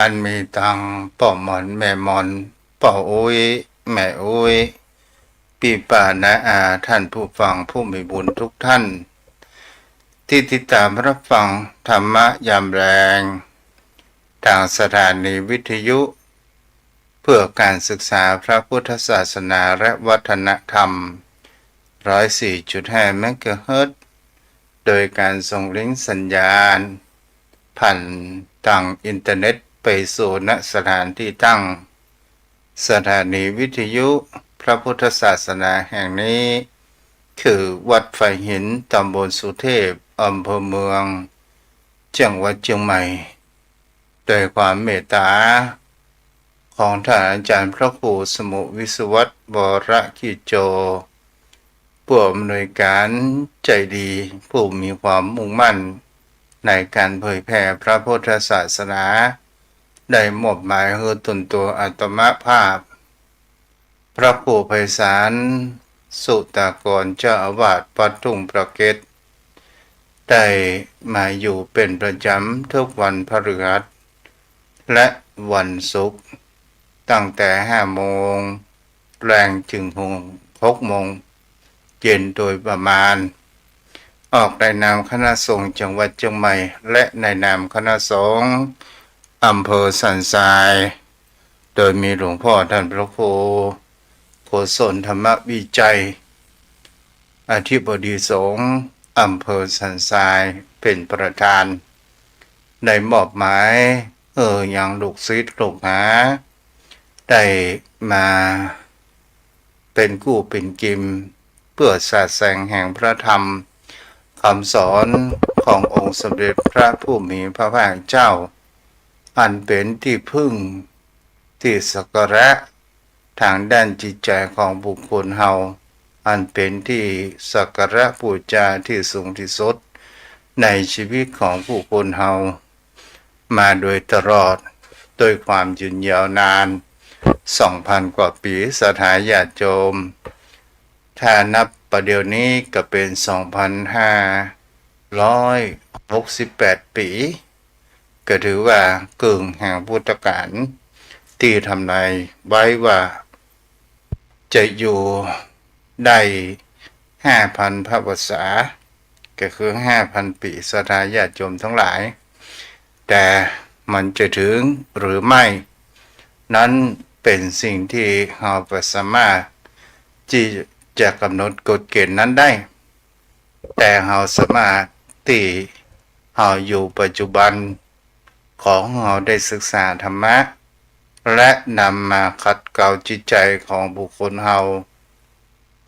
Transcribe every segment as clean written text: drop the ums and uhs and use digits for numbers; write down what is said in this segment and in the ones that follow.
อันมีตังป่อหมอนแม่หมอนป่ออุ้ยแม่อุ้ยปีป่านาอาท่านผู้ฟังผู้มีบุญทุกท่านที่ติดตามรับฟังธรรมะยามแรงทางสถานีวิทยุเพื่อการศึกษาพระพุทธศาสนาและวัฒนธรรม104.5 เมกะเฮิรตซ์โดยการส่งลิงก์สัญญาณผ่านทางอินเทอร์เน็ตไปสู่ณสถานที่ตั้งสถานีวิทยุพระพุทธศาสนาแห่งนี้คือวัดไฟหินตำบลสุเทพอำเภอเมืองจังหวัดเชียงใหม่โดยความเมตตาของท่านอาจารย์พระครูสมุวิศวัตรวรกิจโจผู้อำนวยการใจดีผู้มีความมุ่งมั่นในการเผยแผ่พระพุทธศาสนาได้มอบหมายให้ตนตัวอาตมาภาพพระครูไพศาลสุตากรเจ้าอาวาสวัดทุ่งประเกศได้มาอยู่เป็นประจำทุกวันพฤหัสและวันศุกร์ตั้งแต่5 โมงแรงถึง6 โมงเย็นโดยประมาณออกในนามคณะสงฆ์จังหวัดเชียงใหม่และในนามคณะสงฆ์อำเภอสันทรายโดยมีหลวงพ่อท่านพระครูโกศลธรรมวิจัยอธิบดีสงฆ์อำเภอสันทรายเป็นประธานได้มอบหมายอย่างลูกศิษย์ลูกหาได้มาเป็นกู้เป็นกิมเพื่อสาดแสงแห่งพระธรรมคำสอนขององค์สมเด็จพระผู้มีพระภาคเจ้าอันเป็นที่พึ่งที่สักการะทางด้านจิตใจของบุคคลเฮาอันเป็นที่สักการะบูชาที่สูงที่สุดในชีวิตของผู้คนเฮามาโดยตลอดโดยความยืนยาวนาน 2,000 กว่าปีสถาญาติโยมถ้านับประเดี๋ยวนี้ก็เป็น 2,568 ปีก็ถือว่ากึ่งแห่งพุทธกาลที่ทำนายไว้ว่าจะอยู่ได้ 5,000 พรรษาก็คือ 5,000 ปีสถาญาติโยมทั้งหลายแต่มันจะถึงหรือไม่นั้นเป็นสิ่งที่เราไม่สามารถที่จะกำหนดกฎเกณฑ์นั้นได้แต่เราสามารถที่เราอยู่ปัจจุบันของเราได้ศึกษาธรรมะและนำมาขัดเกลาจิตใจของบุคคลเรา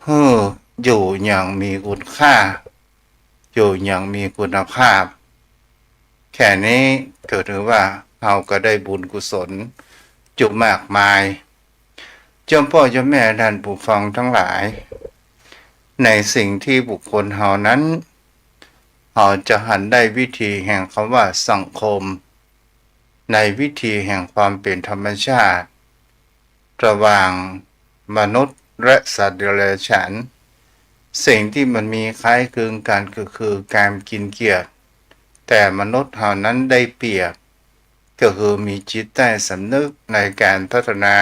ให้อยู่อย่างมีคุณค่าอยู่อย่างมีคุณภาพแค่นี้ก็ถือว่าเราก็ได้บุญกุศลจุมากมายเจ้าพ่อเจ้าแม่ท่านผู้ฟังทั้งหลายในสิ่งที่บุคคลเรานั้นเราจะหันได้วิธีแห่งคำว่าสังคมในวิธีแห่งความเป็นธรรมชาติระหว่างมนุษย์และสัตว์เดรัจฉานสิ่งที่มันมีคล้ายคลึงกันก็คือการกินเกียรติแต่มนุษย์เรานั้นได้เปรียบก็คือมีจิตใต้สำนึกในการพัฒนา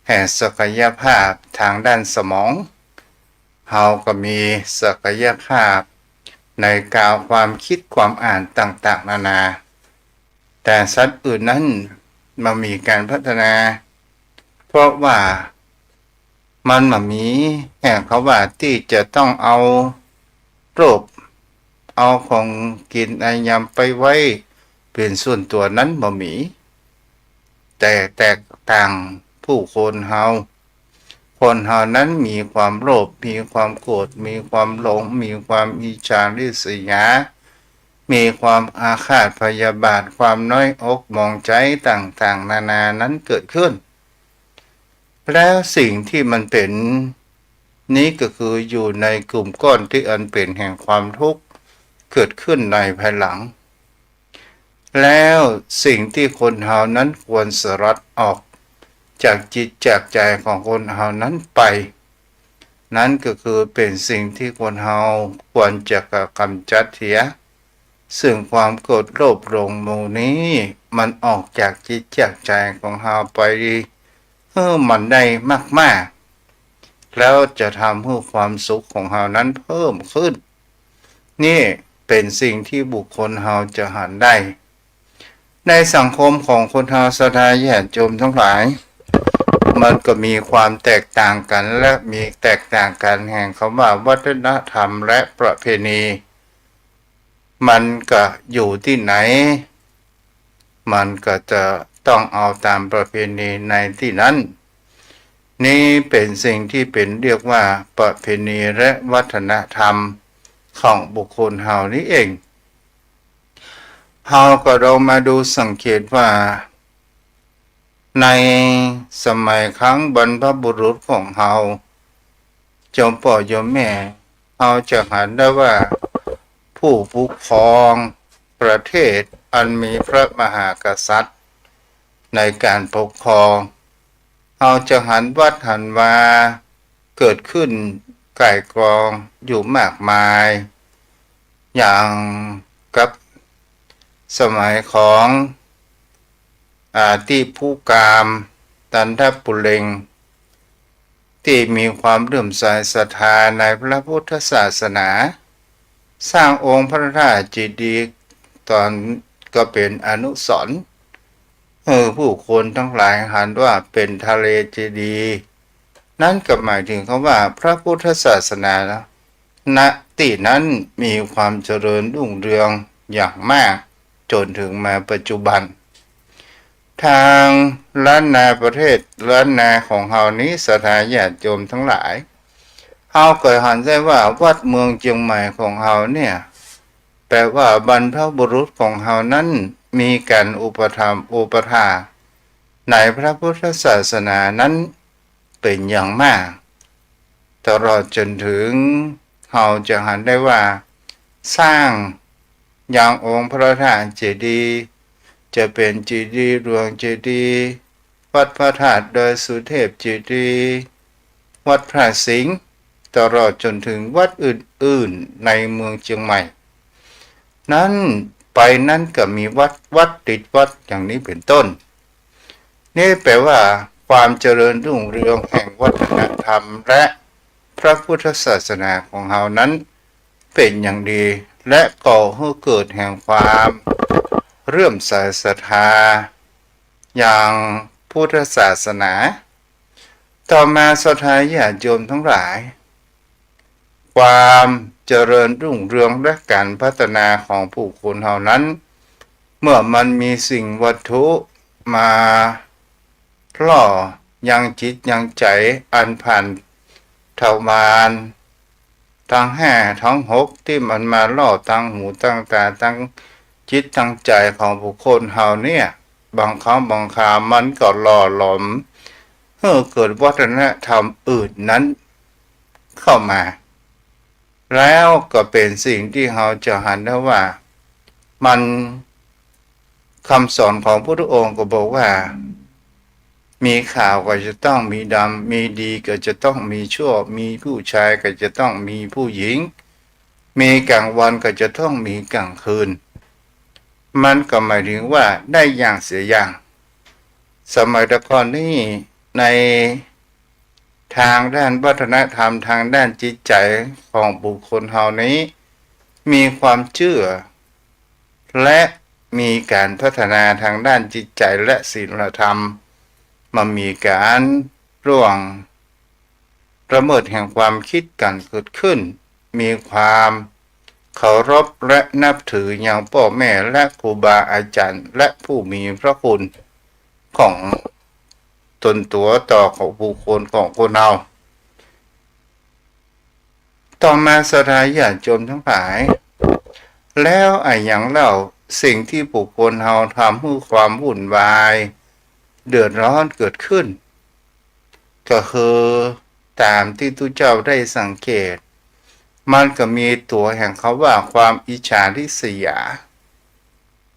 แห่งศักยภาพทางด้านสมองเราก็มีศักยภาพในการความคิดความอ่านต่างๆนานาแต่สัตว์อื่นนั้นมันมีการพัฒนาเพราะว่ามันมีแห่งเขาว่าที่จะต้องเอาโรคเอาของกินไอยำไปไว้เป็นส่วนตัวนั้นบ่มีแต่แตกต่างผู้คนเฮานั้นมีความโลภมีความโกรธมีความหลงมีความอิจฉาริษยามีความอาฆาตพยาบาทความน้อยอกมองใจต่างๆนานานั้นเกิดขึ้นแล้วสิ่งที่มันเป็นนี้ก็คืออยู่ในกลุ่มก้อนที่อันเป็นแห่งความทุกข์เกิดขึ้นในภายหลังแล้วสิ่งที่คนเฮานั้นควรสลัดออกจากจิตจากใจของคนเฮานั้นไปนั่นก็คือเป็นสิ่งที่คนเฮาควรจะกำจัดเสีย ซึ่งความโกรธโลภหลงหมู่นี้มันออกจากจิตจากใจของเราไปมันได้มากๆแล้วจะทำให้ความสุขของเรานั้นเพิ่มขึ้นนี่เป็นสิ่งที่บุคคลเราจะหันได้ในสังคมของคนเราศรัทธาญาติโยมทั้งหลายมันก็มีความแตกต่างกันและมีแตกต่างกันแห่งคำว่าวัฒนธรรมและประเพณีมันก็อยู่ที่ไหนมันก็จะต้องเอาตามประเพณีในที่นั้นนี่เป็นสิ่งที่เป็นเรียกว่าประเพณีและวัฒนธรรมของบุคคลเฮานี้เองเฮาก็เรามาดูสังเกตว่าในสมัยครั้งบรรพบุรุษของเฮาโยมพ่อโยมแม่เฮาจะเห็นได้ว่าผู้ปกครองประเทศอันมีพระมหากษัตริย์ในการปกครองเฮาจะหันวัดหันวาเกิดขึ้นไก่กรองอยู่มากมายอย่างกับสมัยของที่ผู้กามตันทปุเรงที่มีความเลื่อมใสศรัทธาในพระพุทธศาสนาสร้างองค์พระราชเจดีย์ตอนก็เป็นอนุสรณ์ผู้คนทั้งหลายหันว่าเป็นทะเลเจดีย์นั่นก็หมายถึงคำว่าพระพุทธศาสนาณที่นั้นมีความเจริญรุ่งเรืองอย่างมากจนถึงมาปัจจุบันทางล้านนาประเทศล้านนาของเฮานี้ศรัทธาญาติโยมทั้งหลายเฮาเคยหันได้ว่าวัดเมืองเชียงใหม่ของเฮาเนี่ยแปลว่าบรรพบุรุษของเฮานั้นมีการอุปถัมภ์อุปถาในพระพุทธศาสนานั้นเป็นอย่างมากตลอดจนถึงเฮาจะหันได้ว่าสร้างอย่างองค์พระธาตุเจดีย์จะเป็นเจดีย์หลวงเจดีย์วัดพระธาตุดอยสุเทพเจดีย์วัดพระสิงห์ตลอดจนถึงวัดอื่นๆในเมืองเชียงใหม่นั้นไปนั้นก็มีวัดติดวัดอย่างนี้เป็นต้นนี่แปลว่าความเจริญรุ่งเรืองแห่งวัฒนธรรมและพระพุทธศาสนาของเฮานั้นเป็นอย่างดีและก่อให้เกิดแห่งความเลื่อมใสศรัทธาอย่างพุทธศาสนาต่อมาศรัทธาญาติโยมทั้งหลายความเจริญรุ่งเรืองและการพัฒนาของผู้คนเฮานั้นเมื่อมันมีสิ่งวัตถุมาล่อยังจิตยังใจอันผ่านเท่ามานทั้งห้าทั้งหกที่มันมาล่อทั้งหูทั้งตาทั้งจิตทั้งใจของบุคคลเฮาเนี่ยบางครั้งบางครามันก็หล่อหลอมเกิดวัฒนธรรมอื่นนั้นเข้ามาแล้วก็เป็นสิ่งที่เราจะหันได้ว่ามันคำสอนของพระพุทธองค์ก็บอกว่ามีขาวก็จะต้องมีดำมีดีก็จะต้องมีชั่วมีผู้ชายก็จะต้องมีผู้หญิงมีกลางวันก็จะต้องมีกลางคืนมันก็หมายถึงว่าได้อย่างเสียอย่างสมัยตะก่อนนี้ในทางด้านวัฒนธรรมทางด้านจิตใจของบุคคลเฮานี้มีความเชื่อและมีการพัฒนาทางด้านจิตใจและศีลธรรมมันมีการร่วงละเมิดแห่งความคิดกันเกิดขึ้นมีความเคารพและนับถืออย่างพ่อแม่และครูบาอาจารย์และผู้มีพระคุณของตนตัวต่อของบุคคลของคนเราต่อมาศรัทธาญาติโยมทั้งหลายแล้วอย่างเล่าสิ่งที่บุคคลเราทำให้ความวุ่นวายเดือดร้อนเกิดขึ้นก็คือตามที่ทุกเจ้าได้สังเกตมันก็มีตัวแห่งเขาว่าความอิจฉาริษยา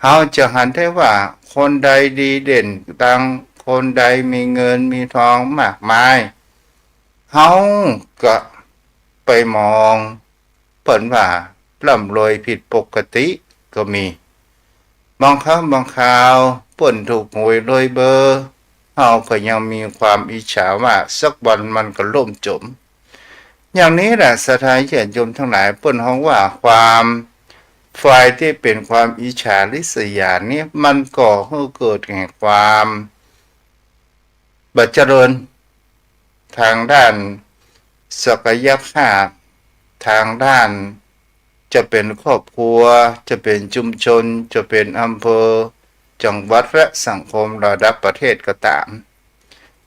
เราจะหันได้ว่าคนใดดีเด่นดังคนใดมีเงินมีทองมากมายเขาก็ไปมองเปิ่นว่าร่ำรวยผิดปกติ ก็มีบางครั้งบางคราวเปิ้นถูกหวยรวยเบอร์เฮาก็ยังมีความอิจฉาว่าสักวันมันก็ล่มจมอย่างนี้แหละสถานญาติโยมทั้งหลายเปิ้นฮ้องว่าความฝ่ายที่เป็นความอิจฉาริษยานี้มันก่อให้เกิดแห่งความบัดเจริญทางด้านศักยภาพทางด้านจะเป็นครอบครัวจะเป็นชุมชนจะเป็นอำเภอจังหวัดและสังคมระดับประเทศก็ตาม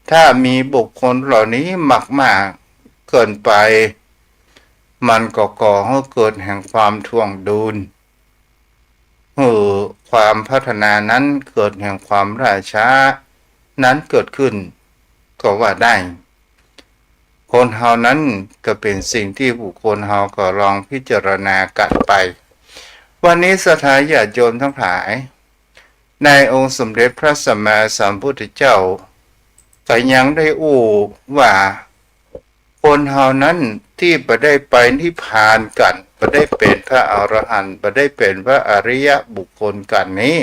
ถ้ามีบุคคลเหล่านี้มากๆเกินไปมันก็ก่อให้เกิดแห่งความท่วงดุลความพัฒนานั้นเกิดแห่งความล่าช้านั้นเกิดขึ้นก็ว่าได้คนเฮานั้นก็เป็นสิ่งที่บุคคลเฮาก็ลองพิจารณากันไปวันนี้ศรัทธาญาติโยมทั้งหลายในองค์สมเด็จพระสัมมาสัมพุทธเจ้าก็ยังได้ว่าคนเฮานั้นที่บ่ได้ไปนิพพานกันบ่ได้เป็นพระอรหันต์บ่ได้เป็นพระอริยบุคคลกันนี้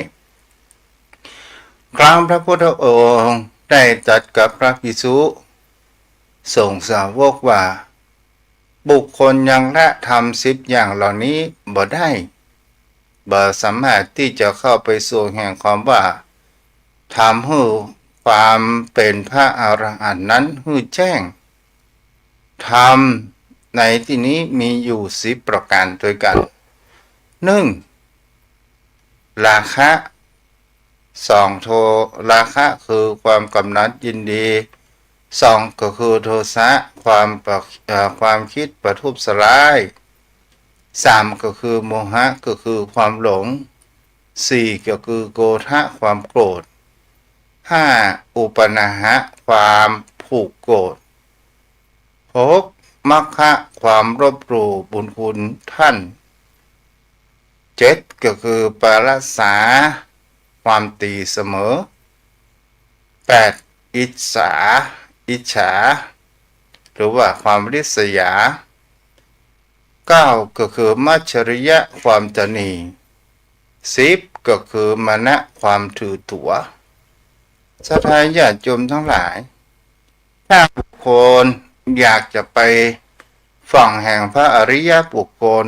ครั้งพระพุทธองค์ได้ตรัสกับพระภิกษุสงฆ์สาวกว่าบุคคลยังละทำ10อย่างเหล่านี้บ่ได้บ่สามารถที่จะเข้าไปสู่แห่งความว่าทำให้ความเป็นพระอรหันต์นั้นให้แจ้งธรรมในที่นี้มีอยู่10ประการด้วยกัน1ราคะ2โทราคะคือความกำหนัดยินดี2ก็คือโทสะความคิดประทุษร้าย3ก็คือโมหะก็คือความหลง4ก็คือโกฏะความโกรธ5อุปนาหะความผูกโกรธ6มัคคะความรบหลู่บุญคุณท่าน7ก็คือปารัสสาความตีเสมอ8อิจฉาหรือว่าความริษยา9ก็คือมัจฉริยะความตนี10ก็คือมนะความถือตัวศรัทธาญาติโยมทั้งหลายถ้าบุคคลอยากจะไปฝั่งแห่งพระอริยบุคคล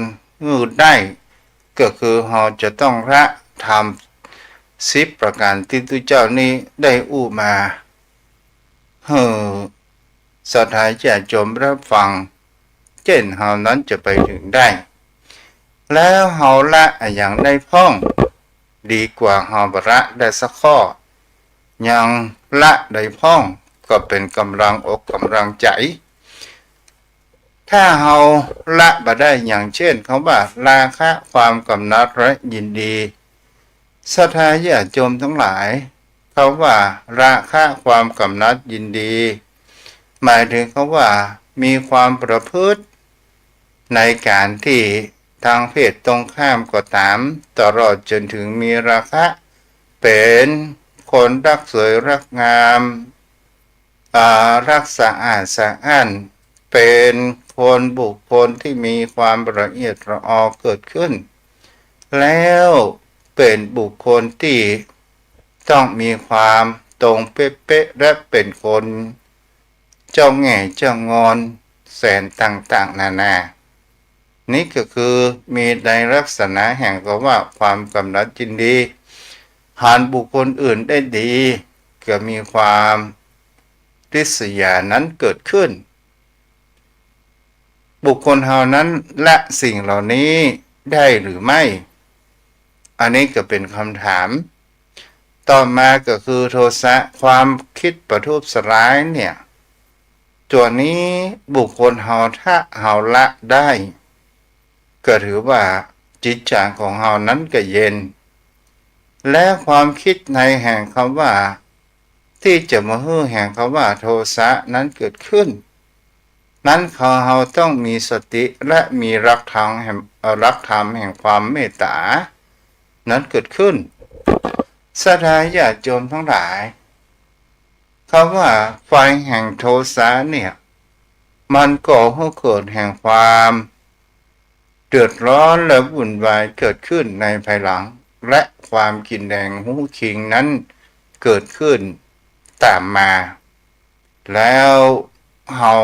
ได้ก็คือเราจะต้องละธรรม10ประการที่พระเจ้านี้ได้มาศรัทธาญาติโยมรับฟังเช่นเฮานั้นจะไปถึงได้แล้วเฮาละอย่างได้พ้องดีกว่าเฮาบ่ละได้สักข้อยังละได้พ้องก็เป็นกำลังอกกำลังใจถ้าเฮาละบ่ได้อย่างเช่นเขาว่าราคะความกำหนัดและยินดีศรัทธาญาติโยมทั้งหลายเขาว่าราคะความกำหนัดยินดีหมายถึงเขาว่ามีความประพฤติในการที่ทางเพศตรงข้ามก็ตามตลอดจนถึงมีราคะเป็นคนรักสวยรักงามรักสะอาดสะอ้านเป็นคนบุคคลที่มีความละเอียดละออเกิดขึ้นแล้วเป็นบุคคลที่ต้องมีความตรงเป๊ะๆและเป็นคนเจ้าแง่เจ้างอนแสนต่างๆนานานี่ก็คือมีในลักษณะแห่งก็ว่าความกำหนัดยินดีหานบุคคลอื่นได้ดีก็มีความริษยานั้นเกิดขึ้นบุคคลเหล่านั้นละสิ่งเหล่านี้ได้หรือไม่อันนี้ก็เป็นคำถามต่อมาก็คือโทสะความคิดประทุษร้ายเนี่ยตัวนี้บุคคลถ้าละได้ก็ถือว่าจิตใจของนั้นก็เย็นและความคิดในแห่งคำว่าที่จะมาแห่งคำว่าโทสะนั้นเกิดขึ้นนั้นเราต้องมีสติและมีรักธรรมแห่งความเมตตานั้นเกิดขึ้นศรัทธาญาติโยมทั้งหลายคำว่าไฟแห่งโทสะเนี่ยมันก่อให้เกิดแห่งความ เดือดร้อนและวุ่นวายเกิดขึ้นในภายหลังและความกินแดงหูคิงนั้นเกิดขึ้นตามมาแล้วเฮา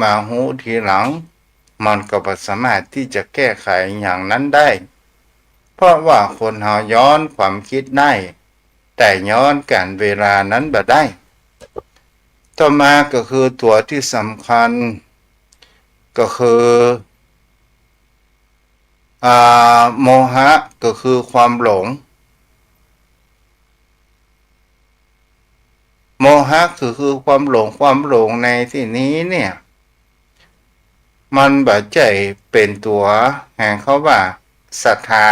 มาหูทีหลังมันก็บ่สามารถที่จะแก้ไขอย่างนั้นได้เพราะว่าคนเฮาย้อนความคิดได้แต่ย้อนการเวลานั้นบ่ได้ต่อมาก็คือตัวที่สำคัญก็คือโมหะก็คือความหลงโมหะคือความหลงในที่นี้เนี่ยมันบ่ใจเป็นตัวแห่งเขาว่าศรัทธา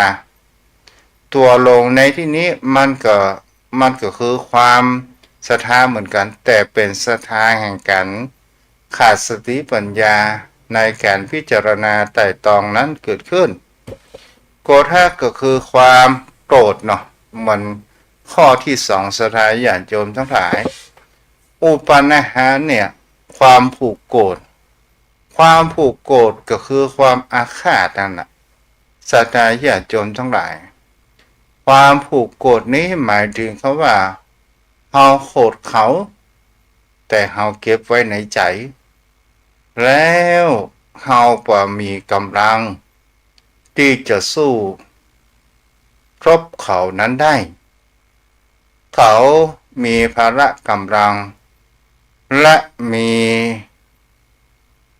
ตัวหลงในที่นี้มันก็คือความศรัทธาเหมือนกันแต่เป็นศรัทธาแห่งการขาดสติปัญญาในการพิจารณาไตร่ตรองนั้นเกิดขึ้นโกรธก็คือความโกรธเนาะมันข้อที่สองศรัทธาญาติโยมทั้งหลายอุปาณหะเนี่ยความผูกโกรธก็คือความอาฆาตนั่นแหละศรัทธาญาติโยมทั้งหลายความผูกโกรธนี้หมายถึงเขาว่าเฮาโกรธเขาแต่เฮาเก็บไว้ในใจแล้วเฮาบ่มีกำลังที่จะสู้ครบเขานั้นได้เขามีพละกำลังและมี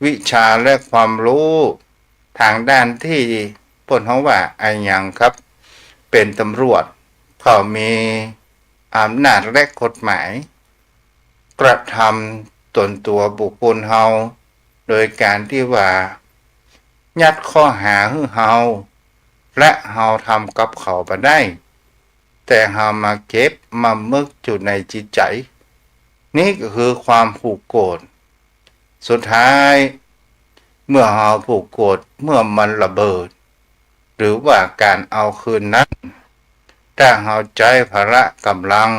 วิชาและความรู้ทางด้านที่เพิ่นเฮาว่าไอ้หยังครับเป็นตำรวจเขามีอำนาจและกฎหมายกระทำตนตัวบุคคลเฮาโดยการที่ว่ายัดข้อหาให้เฮาและเฮาทำกับเขาบ่ได้แต่เฮามาเก็บมามึกอยู่ในจิตใจนี่ก็คือความผูกโกรธสุดท้ายเมื่อเฮาผูกโกรธเมื่อมันระเบิดหรือว่าการเอาคืนนั้นถ้าเฮาใจพละกำลัง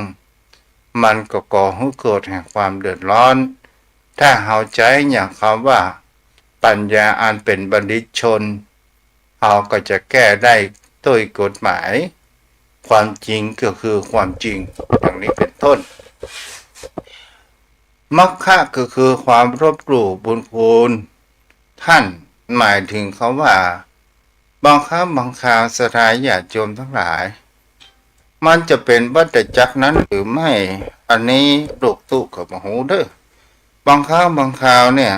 มันก็ก่อให้เกิดแห่งความเดือดร้อนถ้าเฮาใจอย่างคำว่าปัญญาอันเป็นบัณฑิตชนเฮาก็จะแก้ได้ด้วยกฎหมายความจริงก็คือความจริงอย่างนี้เป็นต้นมัคคะก็คือความรบหลู่บุญคุณท่านหมายถึงเขาว่าบางครั้งบางคราวศรัทธาญาติโยมทั้งหลายมันจะเป็นวัฏจักรนั้นหรือไม่อันนี้ลูกตุกับหูเด้อบางครั้งบางคราวเนี่ย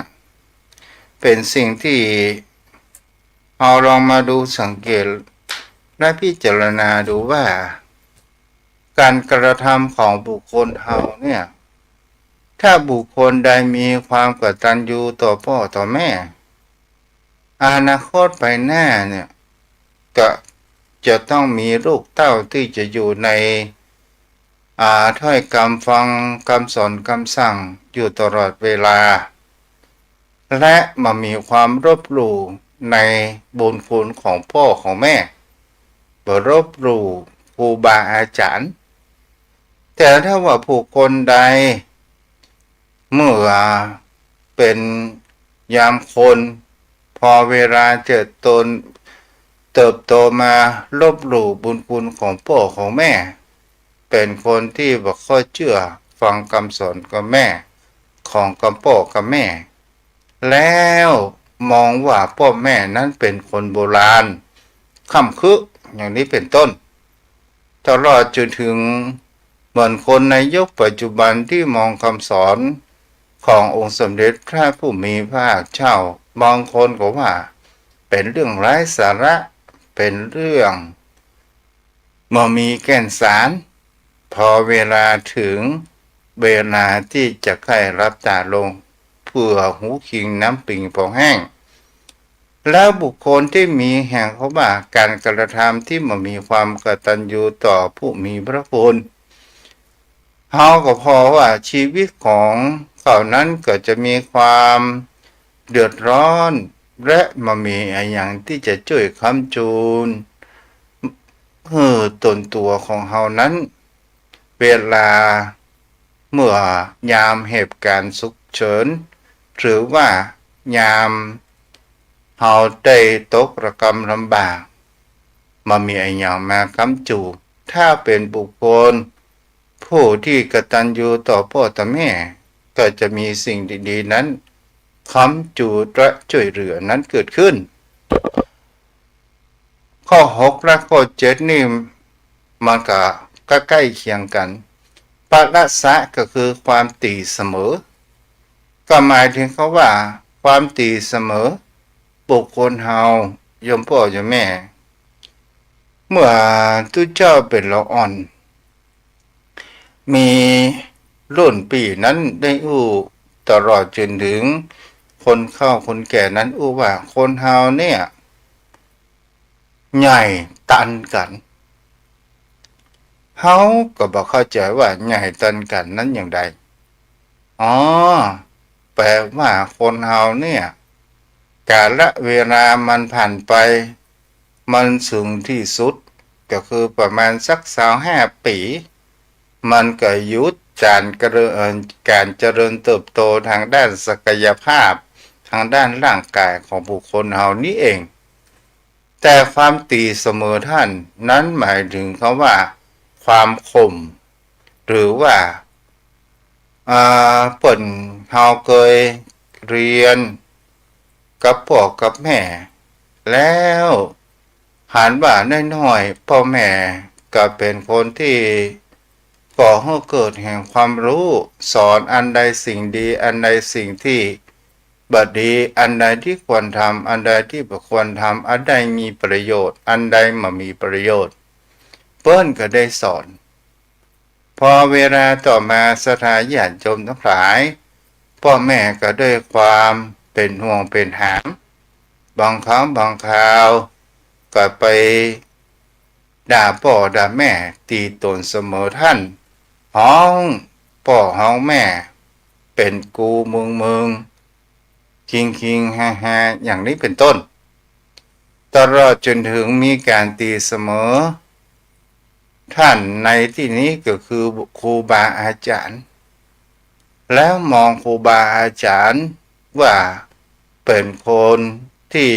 เป็นสิ่งที่เอาลองมาดูสังเกตและพิจารณาดูว่าการกระทำของบุคคลเฮาเนี่ยถ้าบุคคลใดมีความกตัญญูต่อพ่อต่อแม่อนาคตไปหน้าเนี่ยก็จะต้องมีลูกเต้าที่จะอยู่ในถ้อยคำฟังคำสอนคำสั่งอยู่ตลอดเวลาและมามีความรบหลู่ในบุญคุณของพ่อของแม่บ่รบหลู่ครูบาอาจารย์แต่ถ้าว่าผู้คนใดเมื่อเป็นยามคนพอเวลาเติบโตมาลบหลู่บุญคุณของพ่อของแม่เป็นคนที่บ่ค่อยเชื่อฟังคำสอนกับแม่ของกับพ่อกับแม่แล้วมองว่าพ่อแม่นั้นเป็นคนโบราณค่ำคึอย่างนี้เป็นต้นตลอดจนถึงเหมือนคนในยุคปัจจุบันที่มองคำสอนขององค์สมเด็จพระผู้มีพระภาคเจ้าบางคนก็ว่าเป็นเรื่องไร้สาระเป็นเรื่องบ่มีแก่นสารพอเวลาถึงเวลาที่จะใกล้รับตาลงเพื่อหูคิงน้ำปิงพอแห้งแล้วบุคคลที่มีแห่งเขาว่าการกระทำที่บ่มีความกตัญญูต่อผู้มีพระคุณเฮาก็พอว่าชีวิตของเขานั้นก็จะมีความเดือดร้อนและบ่มีอย่างที่จะช่วยค้ำจูนตนตัวของเฮานั้นเวลาเมื่อยามเหตุการณ์ฉุกเฉินหรือว่ายาม เฮาได้ตกระกำลำบากมามีไอ้หยังมากำจูถ้าเป็นบุคคลผู้ที่กตัญญูต่อพ่อต่อแม่ก็จะมีสิ่งดีๆนั้นค้ำจูและช่วยเหลือนั้นเกิดขึ้นข้อ6และข้อ7นี่มันก็ใกล้เคียงกันปะละสะก็คือความตีเสมอก็หมายถึงเขาว่าความตีเสมอบุคคลเฮายมพ่อยมแม่เมื่อตุเจ้าเป็นละอ่อนมีรุ่นปีนั้นได้อู้ตลอดจนถึงคนเข้าคนแก่นั้นอู้ว่าคนเฮาเนี่ยใหญ่ตันกันเฮาก็บอกเข้าใจว่าใหญ่ตันกันนั้นอย่างใดอ๋อแปลว่าคนเฮาเนี่ยกาลเวลามันผ่านไปมันสูงที่สุดก็คือประมาณสัก25 ปีมันก็ยุติการเจริญเติบโตทางด้านศักยภาพทางด้านร่างกายของบุคคลเฮานี้เองแต่ความตีเสมอท่านนั้นหมายถึงคำว่าความคมหรือว่าเปิ่นเฮาเคยเรียนกับพ่อกับแม่แล้วหันว่าน้อยๆพ่อแม่ก็เป็นคนที่ก่อให้เกิดแห่งความรู้สอนอันใดสิ่งดีอันใดสิ่งที่บัดดีอันใดที่ควรทำอันใดที่บ่ควรทำอันใดมีประโยชน์อันใดไม่มีประโยชน์เปิ้นก็ได้สอนพอเวลาต่อมาสถาญาติโยมทั้งหลายพ่อแม่ก็ด้วยความเป็นห่วงเป็นหามบางครั้งบางคราวก็ไปด่าพ่อด่าแม่ตีตนเสมอท่านห้องพ่อห้องแม่เป็นกูมึงคิงฮ่าอย่างนี้เป็นต้นตลอดจนถึงมีการตีเสมอท่านในที่นี้ก็คือครูบาอาจารย์แล้วมองครูบาอาจารย์ว่าเป็นคนที่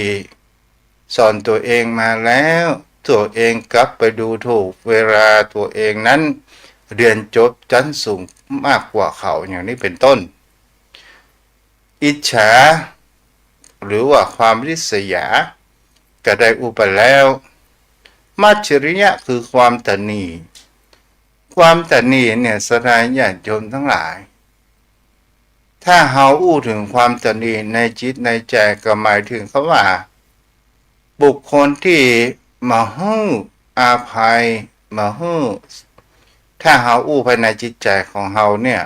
สอนตัวเองมาแล้วตัวเองกลับไปดูถูกเวลาตัวเองนั้นเรียนจบชั้นสูงมากกว่าเขาอย่างนี้เป็นต้นอิจฉาหรือว่าความริษยาก็ได้อุปแล้วมัจฉริยะคือความตนีความตนีเนี่ยสลายญาติโยมทั้งหลายถ้าเฮาอู้ถึงความตนีในจิตในใจก็หมายถึงเขาว่าบุคคลที่มาฮื้ออาภัยมาฮื้อถ้าเฮาอู้ภายในจิตใจของเฮาเนี่ย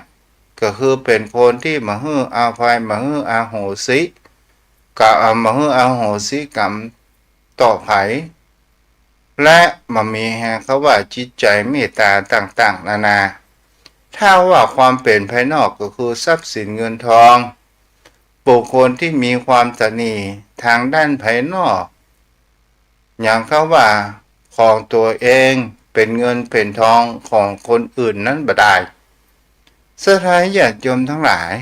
ก็คือเป็นคนที่มาฮื้ออาภัยมาฮื้ออาโหสิกับมาฮื้ออาโหสิกรรมต่อไผและมันมีแห่งเขาว่าจิตใจเมตตาต่างๆนานาถ้าว่าความเป็นภายนอกก็คือทรัพย์สินเงินทองบุคคลที่มีความตนีทางด้านภายนอกอย่างเขาว่าของตัวเองเป็นเงินเป็นทองของคนอื่นนั้นบ่ได้สถานญาติโยมทั้งหลาย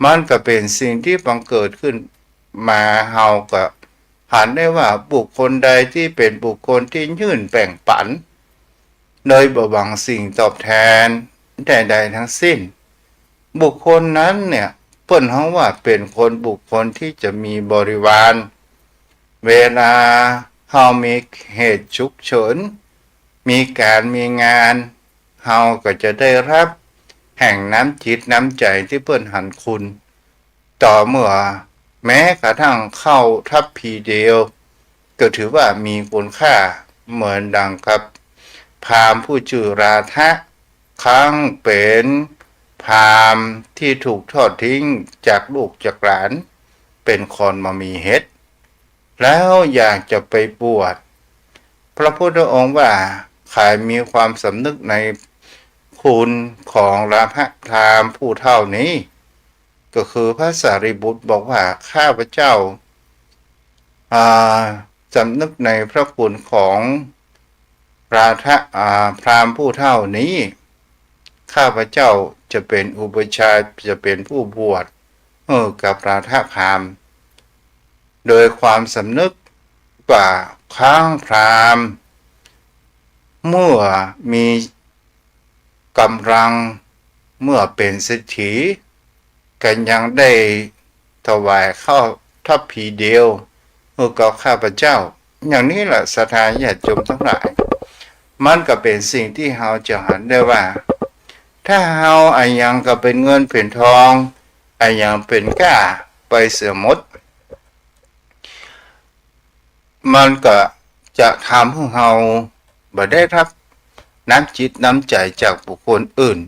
มันก็เป็นสิ่งที่บังเกิดขึ้นมาเฮาก็หันได้ว่าบุคคลใดที่เป็นบุคคลที่ยื่นแบ่งปันโดยบ่หวังสิ่งตอบแทนใดๆทั้งสิ้นบุคคลนั้นเนี่ยเปิ้นเฮาว่าเป็นคนบุคคลที่จะมีบริวารเวลาเฮามีเหตุฉุกเฉินมีการมีงานเฮาก็จะได้รับแห่งน้ำจิตน้ำใจที่เปิ้นหันคุณต่อเมื่อแม้กระทั่งเข้าทัพพีเดียวก็ถือว่ามีคุณค่าเหมือนดังกับพราหมณ์ผู้ชื่อราทะครั้งเป็นพราหมณ์ที่ถูกทอดทิ้งจากลูกจากหลานเป็นคนมามีเฮ็ดแล้วอยากจะไปบวชพระพุทธองค์ว่าใครมีความสำนึกในคุณของพราหมณ์ผู้เท่านี้ก็คือพระสารีบุตรบอกว่าข้าพเจ้าสำนึกในพระคุณของพราหมณ์ผู้เท่านี้ข้าพเจ้าจะเป็นอุปชฌาย์จะเป็นผู้บวชกับราธะพราหมณ์ โดยความสำนึกว่าข้างพรามเมื่อมีกำลังเมื่อเป็นเศรษฐีกันยังได้ถวายข้าวทัพพีเดียวเมื่อกับข้าพเจ้าอย่างนี้แหละศรัทธาญาติโยมทั้งหลายมันก็เป็นสิ่งที่เราจะหันได้ว่าถ้าเราอันยังก็เป็นเงินเป็นทองอันยังเป็นก้าไปเสียหมดมันก็จะทำให้เราบ่ได้รับน้ำจิตน้ำใจจากบุคคลอื่น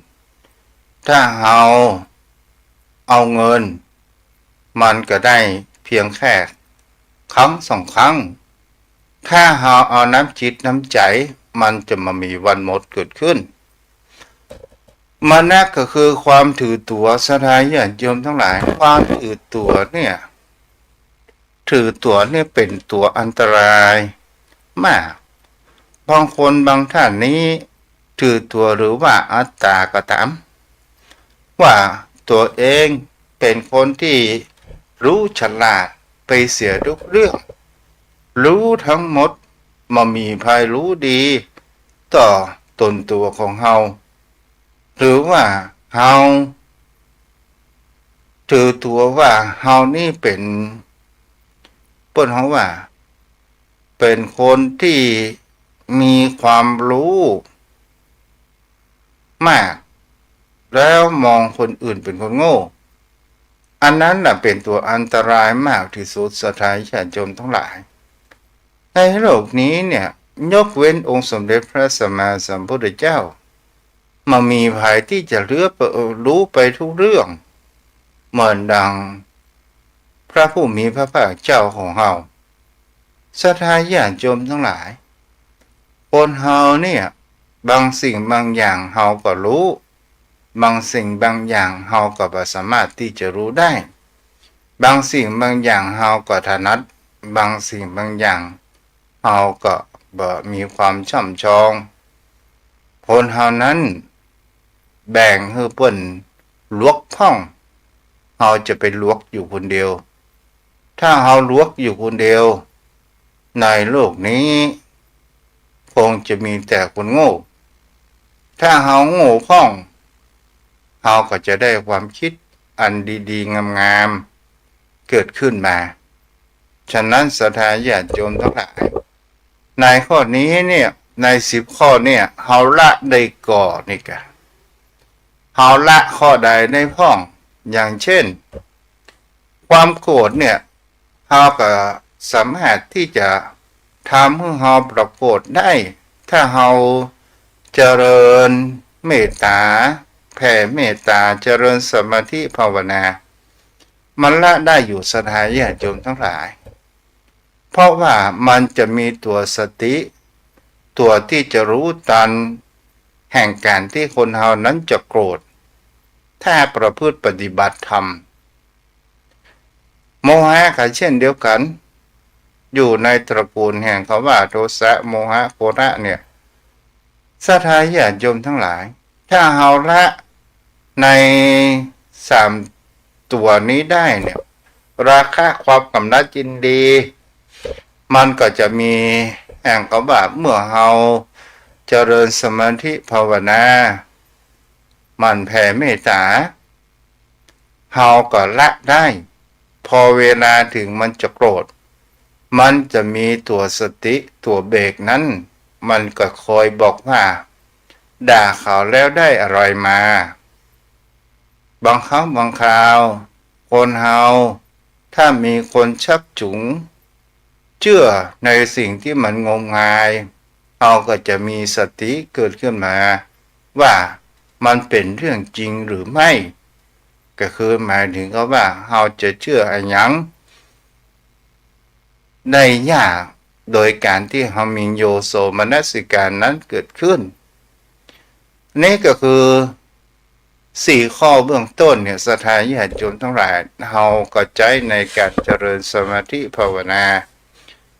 ถ้าเราเอาเงินมันก็ได้เพียงแค่ครั้งสองครั้งถ้าเราเอาน้ำจิตน้ำใจมันจะมามีวันหมดเกิดขึ้นมันนั่นก็คือความถือตัวศรัทธาญาติโยมทั้งหลายความถือตัวเนี่ยเป็นตัวอันตรายมากบางคนบางท่านนี้ถือตัวหรือว่าอัตตาก็ตามว่าตัวเองเป็นคนที่รู้ฉลาดไปเสียทุกเรื่องรู้ทั้งหมดมามีภัยรู้ดีต่อตนตัวของเฮาหรือว่าเฮาถือตัวว่าเฮานี่เป็นเปิ้นเฮาว่าเป็นคนที่มีความรู้มากแล้วมองคนอื่นเป็นคนโง่อันนั้นน่ะเป็นตัวอันตรายมากที่สุดศรัทธาญาติโยมทั้งหลายในโลกนี้เนี่ยยกเว้นองค์สมเด็จพระสัมมาสัมพุทธเจ้ามามีภัยที่จะรู้ไปทุกเรื่องเหมือนดังพระผู้มีพระภาคเจ้าของเราศรัทธาญาติโยมทั้งหลายคนเฮาเนี่ยบางสิ่งบางอย่างเฮาก็รู้บางสิ่งบางอย่างเฮาก็บ่สามารถที่จะรู้ได้บางสิ่งบางอย่างเฮาก็ถนัดบางสิ่งบางอย่างเฮาก็บ่มีความช่ำชองคนเฮานั้นแบ่งให้เปิ้นลวกพ่องเฮาจะไปลวกอยู่คนเดียวถ้าเฮาลวกอยู่คนเดียวในโลกนี้คงจะมีแต่คนโง่ถ้าเฮาโง่พ่องเฮาก็จะได้ความคิดอันดีๆงามๆเกิดขึ้นมาฉะนั้นศรัทธาญาติโยมทั้งหลายในข้อนี้เนี่ยใน10ข้อเนี่ยเฮาละได้ก่อนี่กะเฮาละข้อใดได้พ่องอย่างเช่นความโกรธเนี่ยเฮาก็สามารถที่จะทำให้เฮาปรับโกรธได้ถ้าเฮาเจริญเมตตาแผ่เมตตาเจริญสมาธิภาวนามันละได้อยู่ศรัทธาญาติโยมทั้งหลายเพราะว่ามันจะมีตัวสติตัวที่จะรู้ทันแห่งการที่คนเฮานั้นจะโกรธถ้าประพฤติปฏิบัติธรรมโมหะก็เช่นเดียวกันอยู่ในตระกูลแห่งคำว่าโทสะโมหะโกรธเนี่ยศรัทธาญาติโยมทั้งหลายถ้าเฮาละใน3ตัวนี้ได้เนี่ยราคะความกำนัดยินดีมันก็จะมีแห่งคำว่าเมื่อเฮาเจริญสมาธิภาวนามันแผ่เมตตาเฮาก็ละได้พอเวลาถึงมันจะโกรธมันจะมีตัวสติตัวเบรกนั้นมันก็คอยบอกว่าด่าเขาแล้วได้อะไรมาบางครั้งบางคราวคนเฮาถ้ามีคนชักจูงเชื่อในสิ่งที่มันงมงายเฮาก็จะมีสติเกิดขึ้นมาว่ามันเป็นเรื่องจริงหรือไม่ก็คือหมายถึงก็ว่าเฮาจะเชื่ออะไรยังได้ยากโดยการที่เฮามีโยโสมนสิการนั้นเกิดขึ้นนี่ก็คือ4ข้อเบื้องต้นเนี่ยศรัทธาญาติโยมทั้งหลายเฮาก็ใจในการเจริญสมาธิภาวนา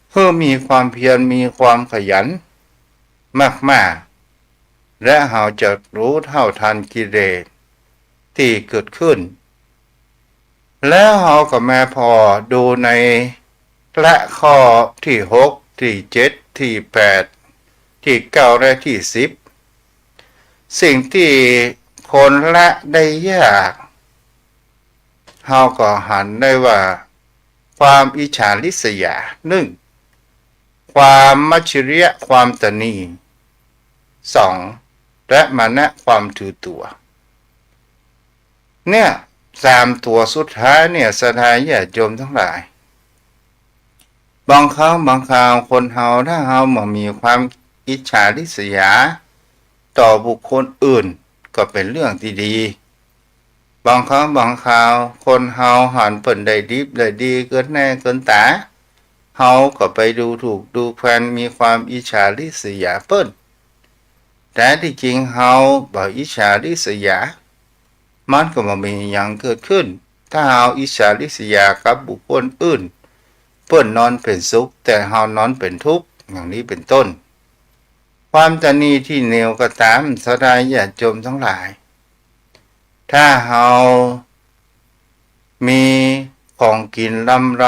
เพื่อมีความเพียรมีความขยันมากๆและเฮาจะรู้เท่าทันกิเลสที่เกิดขึ้นแล้วเฮาก็มาพอดูใน และข้อที่6ที่7ที่8ที่9และที่10สิ่งที่คนละได้ยากเฮาก็หันได้ว่าความอิจฉาริษยา1ความมัจฉริยะความตนี2และมานะความถือตัวเนี่ย3ตัวสุดท้ายเนี่ยสถานญาติโยมทั้งหลายบางครั้งบางคราวคนเฮาถ้าเฮาบ่มีความอิจฉาริษยาต่อบุคคลอื่นก็เป็นเรื่องที่ดีบางครั้งบางคราวคนเฮาหันเปิ่นได้ดิบได้ดีเกินแน่เกินตาเฮาก็ไปดูถูกดูแคลนมีความอิจฉาริษยาเปิ้นแต่ที่จริงเฮาบ่อิจฉาริษยามันก็บ่มีหยังเกิดขึ้นถ้าเฮาอิจฉาริษยากับบุคคลอื่นเปิ้นนอนเป็นสุขแต่เฮานอนเป็นทุกข์อย่างนี้เป็นต้นความตนีที่เหนียวก็ตามสดายญาติโยมทั้งหลายถ้าเฮามีของกินลำ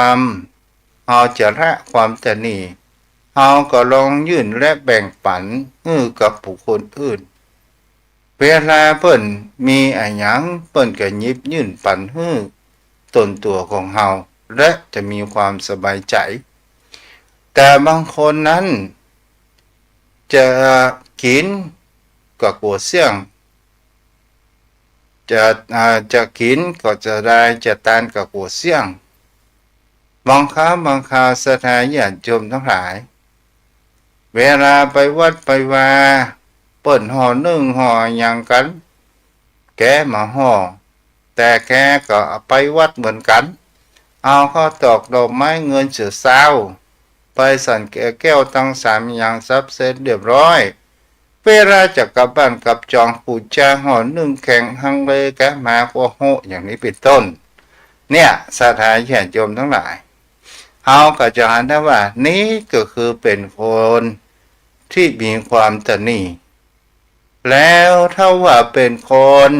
เฮาจะละความตนีเฮาก็ลองยื่นและแบ่งปันกับบุคคลอื่นเวลาเปิ้นมีอะหยังเปิ้นก็หยิบยื่นปันตนตัวของเฮาและจะมีความสบายใจแต่บางคนนั้นจะกินก็กลัวเสี่ยงจะกินก็จะได้จะทานก็กลัวเสี่ยงบางครั้งบางคราวสถานญาติโยมทั้งหลายเวลาไปวัดไปวาเปิ้นห่อนึ่งห่อหยังกันแกมาห่อแต่แกก็ไปวัดเหมือนกันเอาข้าวตอกดอกไม้เงินเสือเศร้าไปสั่นแก้วตั้ง3อย่างซับเสร็จเรียบร้อยเวลาจะกลับบ้านกับจองปูจาห่อนึ่งแข็งหังเลยแกมาก็โหอย่างนี้เป็นต้นเนี่ยสถานญาติโยมทั้งหลายเฮาก็จะหันได้ว่านี้ก็คือเป็นคนที่มีความตนีแล้วถ้าว่าเป็นคน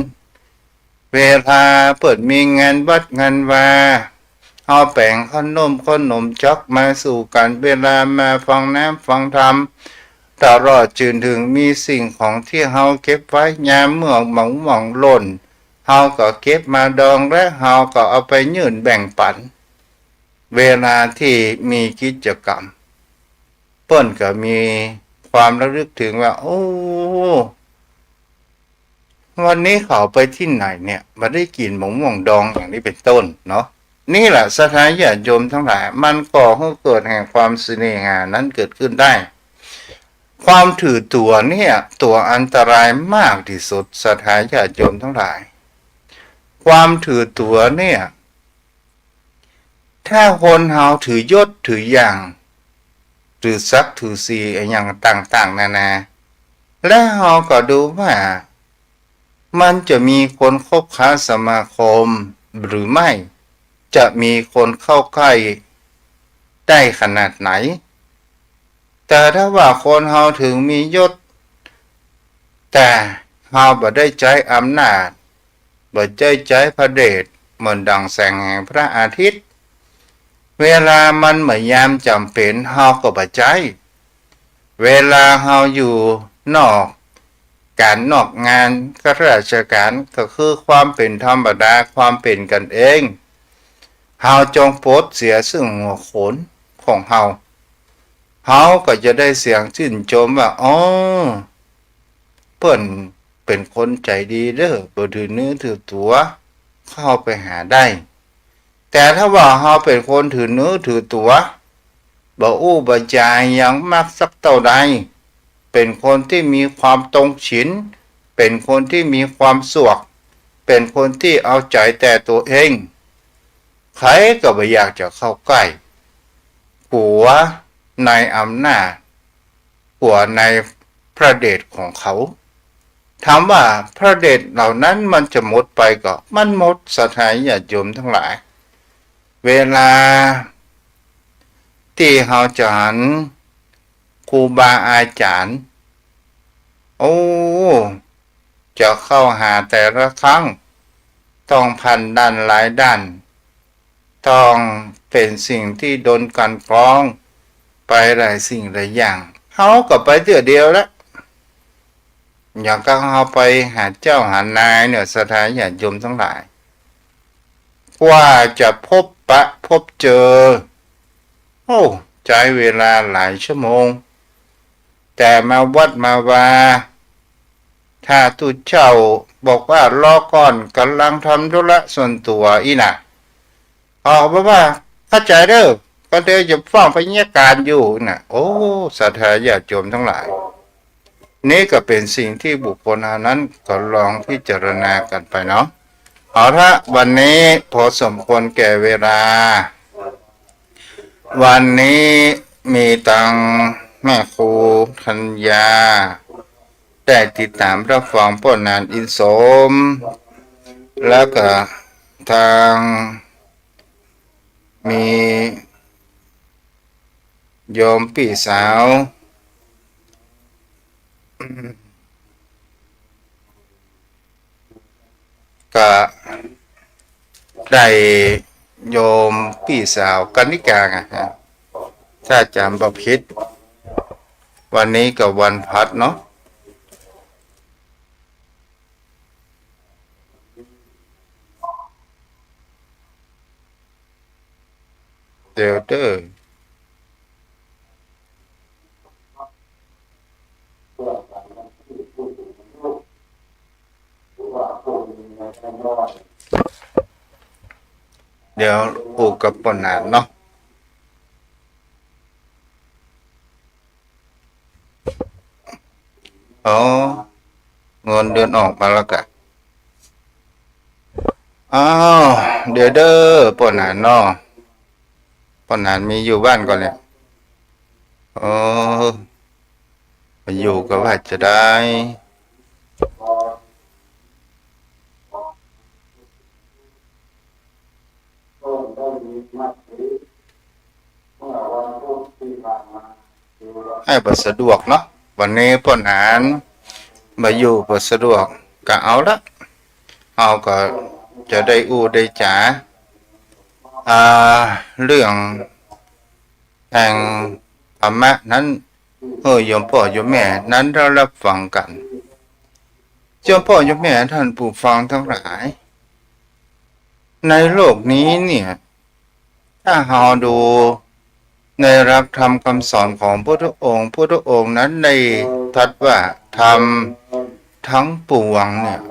เวลาเปิดมีงานวัดงานวาเอาแป้งขนมจอกมาสู่กันเวลามาฟังน้ำฟังธรรมตลอดจนถึงมีสิ่งของที่เฮาเก็บไว้ยามเมื่อหม่องหล่นเฮาก็เก็บมาดองและเฮาก็เอาไปยื่นแบ่งปันเวลาที่มีกิจกรรมเปิ้นก็มีความระลึกถึงว่าโอ้วันนี้เขาไปที่ไหนเนี่ยมาได้กินหม่องดองอย่างนี้เป็นต้นเนาะนี่แหละสถานญาติโยมทั้งหลายมันก่อให้เกิดแห่งความเสน่หานั้นเกิดขึ้นได้ความถือตัวเนี่ยตัวอันตรายมากที่สุดสถานญาติโยมทั้งหลายความถือตัวเนี่ยถ้าคนเฮาถือยศถืออย่างถือศักดิ์ถือศีลอย่างต่างๆนานาและเฮาก็ดูว่ามันจะมีคนคบค้าสมาคมหรือไม่จะมีคนเข้าใกล้ได้ขนาดไหนแต่ถ้าว่าคนเฮาถึงมียศแต่เฮาบ่ได้ใจอำนาจบ่ได้ใจพระเดชเหมือนดังแสงแห่งพระอาทิตย์เวลามันเหมือนยามจำเป็นเฮาก็บ่ใจเวลาเฮาอยู่นอกการนอกงานข้าราชการก็คือความเป็นธรรมดาความเป็นกันเองเฮาจงโปรดเสียซึ่งหัวโขนของเฮาก็จะได้เสียงชื่นชมว่าอ๋อเปิ้นเป็นคนใจดีเด้อบ่ถือเนื้อถือตัวเข้าไปหาได้แต่ถ้าว่าเฮาเป็นคนถือเนื้อถือตัวบ่อู้บ่จาอย่างมากสักเท่าใดเป็นคนที่มีความตรงฉินเป็นคนที่มีความสวกเป็นคนที่เอาใจแต่ตัวเองใครก็ไม่อยากจะเข้าใกล้ผัวในอำนาจผัวในพระเดชของเขาถามว่าพระเดชเหล่านั้นมันจะหมดไปก็มันหมดสถานญาติโยมทั้งหลายเวลาที่เฮาจะหันครูบาอาจารย์โอ้จะเข้าหาแต่ละครั้งต้องพันด้านหลายด้าน ต้องเป็นสิ่งที่โดนกันกรองไปหลายสิ่งหลายอย่างเขาก็ไปเดียวแล้วอย่างก็เขาไปหาเจ้าหานายเนี่ยสถานญาติโยมทั้งหลายกว่าจะพบปะพบเจอโอ้ใช้เวลาหลายชั่วโมงแต่มาวัดมาว่าถ้าตุเจ้าบอกว่ารอก่อนกำลังทำธุระส่วนตัวอีน่ะออกมาว่าเข้าใจเด้อก็เดี๋ยวจะฟ้องไปเงียการอยู่น่ะโอ้สาธารณญาติโยมทั้งหลายนี่ก็เป็นสิ่งที่บุคคลนั้นก็ลองพิจารณากันไปเนาะเอาละวันนี้พอสมควรแก่เวลาวันนี้มีตังแม่ครูธัญญาได้ติดตามรับฟังพ้นนานอินสมแล้วก็ทางมีโยมพี่สาวก็ได้โยมพี่สาวกนิกาไงฮะถ้าจำบ่ผิดวันนี้กับวันพัดเนาะเดี๋ยวเด้อเดี๋ยวปลูกกับปนานเนาะอ๋อเงินเดือนออกมาแล้วกะอ้าวเดี๋ยวเด้อปนานเนาะปนานมีอยู่บ้านก่อนเลยอ๋อมาอยู่ก็ว่าจะได้ให้บ่สะดวกเนาะวันนี้ปนานมาอยู่บ่สะดวกก็เอาละเอาก็จะได้อู้ได้จ๋าเรื่องแห่งธรรมะนั้นโยมพ่อโยมแม่นั้นเรารับฟังกันโยมพ่อโยมแม่ท่านผู้ฟังทั้งหลายในโลกนี้เนี่ยถ้าเราดูในหลักธรรมคำสอนของพระพุทธองค์นั้นได้ตรัสว่าธรรมทั้งปวงเนี่ย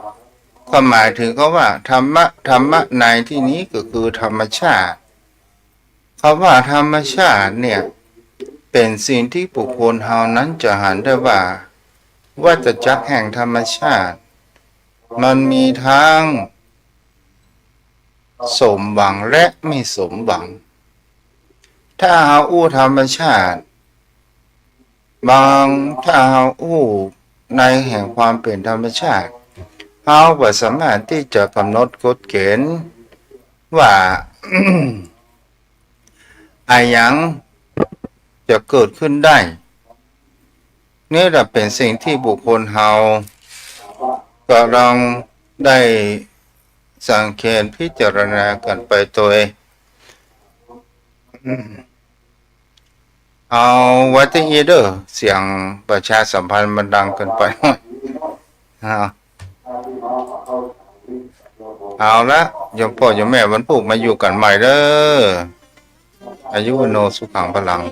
ก็หมายถึงเขาว่าธรรมะในที่นี้ก็คือธรรมชาติคำว่าธรรมชาติเนี่ยเป็นสิ่งที่บุคคลเฮานั้นจะหันได้ว่าวัฏจักรแห่งธรรมชาติมันมีทั้งสมหวังและไม่สมหวังถ้าเฮาอู้ธรรมชาติถ้าเฮาอู้ในแห่งความเป็นธรรมชาติเฮาบ่สามารถที่จะกำหนดกฎเกณฑ์ว่า อะไรอย่างจะเกิดขึ้นได้นี่แหละเป็นสิ่งที่บุคคลเฮาก็ลองได้สังเกตพิจารณากันไปตัวเองเอาไว้ที่นี้เด้อเสียงประชาสัมพันธ์มันดังเกินไปหน่อยเอาละโยมพ่อโยมแม่วันพุธมาอยู่กันใหม่เด้ออายุวโนสุขังพลัง